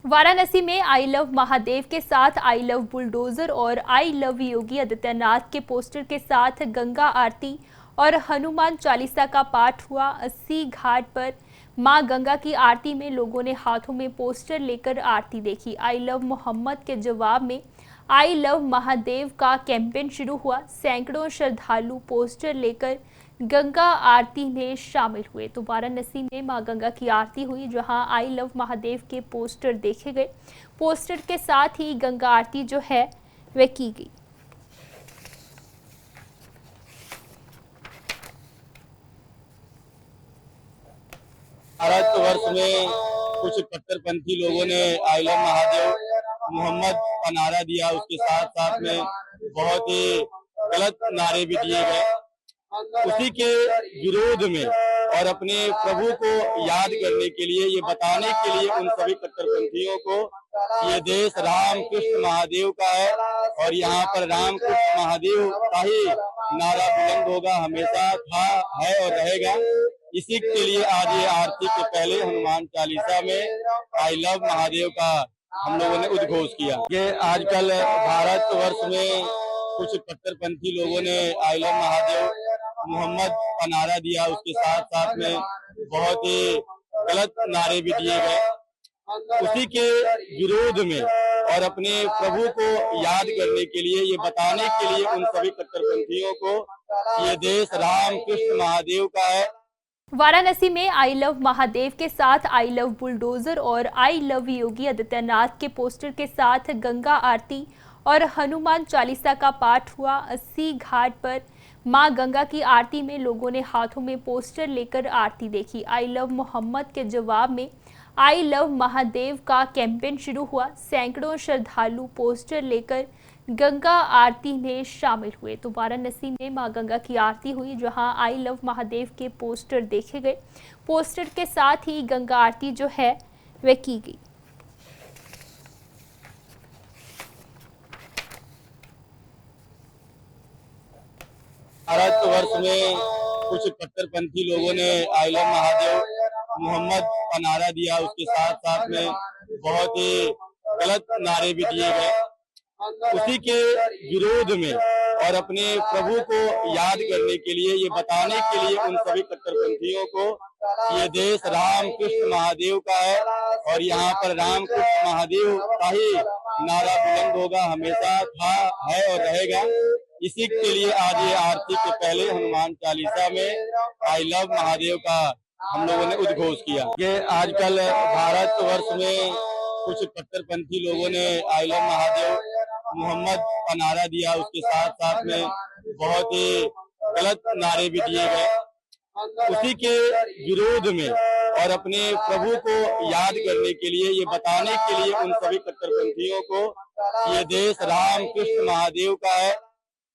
वाराणसी में I love Mahadev के साथ आई लव बुलडोजर और आई लव योगी आदित्यनाथ के पोस्टर के साथ गंगा आरती और हनुमान चालीसा का पाठ हुआ। 80 घाट पर मां गंगा की आरती में लोगों ने हाथों में पोस्टर लेकर आरती देखी। आई लव मोहम्मद के जवाब में आई लव महादेव का कैंपेन शुरू हुआ। सैकड़ों श्रद्धालु पोस्टर लेकर गंगा आरती में शामिल हुए। तो वाराणसी में मां गंगा की आरती हुई, जहां आई लव महादेव के पोस्टर देखे गए। पोस्टर के साथ ही गंगा आरती जो है वह की गई। भारतवर्ष में कुछ कट्टरपंथी लोगों ने आई लव महादेव मोहम्मद का नारा दिया, उसके साथ साथ में बहुत ही गलत नारे भी दिए गए। उसी के विरोध में और अपने प्रभु को याद करने के लिए, ये बताने के लिए उन सभी कट्टरपंथियों को ये देश राम कृष्ण महादेव का है और यहाँ पर राम कृष्ण महादेव का ही नारा बुलंद होगा, हमेशा था, है और रहेगा। इसी के लिए आज ये आरती के पहले हनुमान चालीसा में आई लव महादेव का हम लोगों ने उद्घोष किया। ये आजकल भारतवर्ष में कुछ कट्टरपंथी लोगों ने आई लव महादेव मोहम्मद का नारा दिया, उसके साथ साथ में बहुत ही गलत नारे भी दिए गए। उसी के विरोध में और अपने प्रभु को याद करने के लिए, ये बताने के लिए उन सभी कट्टरपंथियों को ये देश राम कृष्ण महादेव का है। वाराणसी में आई लव महादेव के साथ आई लव बुलडोजर और आई लव योगी आदित्यनाथ के पोस्टर के साथ गंगा आरती और हनुमान चालीसा का पाठ हुआ। 80 घाट पर मां गंगा की आरती में लोगों ने हाथों में पोस्टर लेकर आरती देखी। आई लव मोहम्मद के जवाब में आई लव महादेव का कैंपेन शुरू हुआ। सैकड़ों श्रद्धालु पोस्टर लेकर गंगा आरती में शामिल हुए। तो वाराणसी में मां गंगा की आरती हुई, जहां आई लव महादेव के पोस्टर देखे गए। पोस्टर के साथ ही गंगा आरती जो है वह की गई। भारतवर्ष में कुछ कट्टरपंथी लोगों ने आई लव महादेव मोहम्मद का नारा दिया, उसके साथ साथ में बहुत ही गलत नारे भी दिए गए। उसी के विरोध में और अपने प्रभु को याद करने के लिए, ये बताने के लिए उन सभी कट्टरपंथियों को ये देश राम कृष्ण महादेव का है और यहाँ पर राम कृष्ण महादेव का ही नारा बुलंद होगा, हमेशा था, है और रहेगा। इसी के लिए आज ये आरती के पहले हनुमान चालीसा में आई लव महादेव का हम लोगों ने उद्घोष किया। ये आजकल भारतवर्ष में कुछ कट्टरपंथी लोगों ने आई लव महादेव मोहम्मद का नारा दिया, उसके साथ साथ में बहुत ही गलत नारे भी दिए गए। उसी के विरोध में और अपने प्रभु को याद करने के लिए, ये बताने के लिए उन सभी कट्टरपंथियों को ये देश राम कृष्ण महादेव का है